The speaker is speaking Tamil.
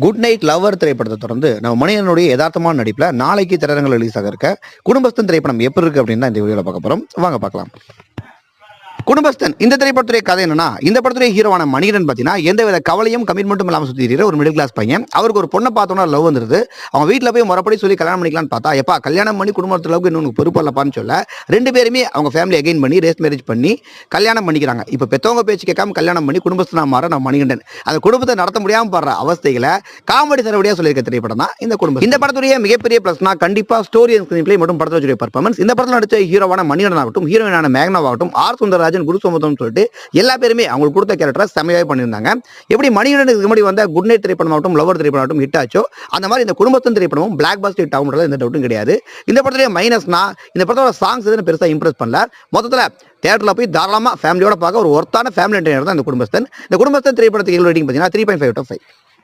குட் நைட் லவர் திரைப்படத்தை தொடர்ந்து நம்ம மணியனுடைய யதார்த்தமான நடிப்பில் நாளைக்கு திரையரங்கில் ரிலீஸ் ஆக இருக்க குடும்பஸ்தன் திரைப்படம் எப்படி இருக்கு அப்படின்னு தான் இந்த வீடியோவில் பார்க்க போகிறோம். வாங்க பார்க்கலாம். குடும்பஸ்தன் இந்த திரைப்படத்துடைய கதை என்னன்னா, இந்த படத்துடைய ஹீரோவான மணிகண்டன் பார்த்தீங்கன்னா எந்தவித கவலையும் கமிட்மெண்ட்டும் இல்லாமல் சுற்றி இருக்கிற ஒரு மிடில் கிளாஸ் பையன். அவருக்கு ஒரு பொண்ணை பார்த்தோன்னா லவ் வந்துருது. அவங்க வீட்டில் போய் முறைப்படி சொல்லி கல்யாணம் பண்ணிக்கலாம்னு பார்த்தா, எப்பா கல்யாணம் பண்ணி குடும்பத்து அளவுக்கு இன்னொன்று பொறுப்பு இல்லப்பான்னு சொல்ல ரெண்டு பேருமே அவங்க ஃபேமிலி அகைன் பண்ணி ரேஸ் மேரேஜ் பண்ணி கல்யாணம் பண்ணிக்கிறாங்க. இப்போ பெற்றவங்க பேச்சு கேட்காம கல்யாணம் பண்ணி குடும்பஸ்தனா மாற நம்ம மணிகண்டன் அந்த குடும்பத்தை நடத்த முடியாமல் படுற அவஸ்தைகளை காமெடி சரவடியாக சொல்லியிருக்க திரைப்படம் தான் இந்த குடும்பம். இந்த படத்துடைய மிகப்பெரிய பிளஸ்னா கண்டிப்பாக ஸ்டோரி அண்ட் ஸ்கிரீன் பிளே மற்றும் படத்துடைய பர்ஃபார்மன்ஸ். இந்த படத்தில் நடிச்ச ஹீரோவான மணிகண்டன் ஆகட்டும், ஹீரோயினான மேக்னாவாகட்டும், ஆர் சுந்தரராஜன், குரு சோமதம் சொல்லிட்டு எல்லா பேருமே அவங்களுக்கு கொடுத்த கேரக்டரை செமையாவே பண்ணியிருந்தாங்க. எப்படி மணிகண்டனுக்கு முன்னாடி வந்த குட் நைட் திரைப்படம் ஆகட்டும், லவர் திரைப்படம் ஆகட்டும் ஹிட் ஆச்சோ, அந்த மாதிரி இந்த குடும்பத்தின் திரைப்படமும் பிளாக் பஸ்டர் ஹிட் ஆகும், எந்த டவுட்டும் கிடையாது. இந்த படத்துடைய மைனஸ்னா இந்த படத்தோட சாங்ஸ் எதுவும் பெருசாக இம்ப்ரெஸ் பண்ணல. மொத்தத்தில் தியேட்டரில் போய் தாராளமாக ஃபேமிலியோட பார்க்க ஒரு ஒர்த்தான ஃபேமிலி என்டர்டைனர் தான் இந்த குடும்பஸ்தன். இந்த குடும்பஸ்தன் திரைப்படத்துக்கு ரேட்டிங் பார்த்தீங்கன்னா 3.5 out of 5.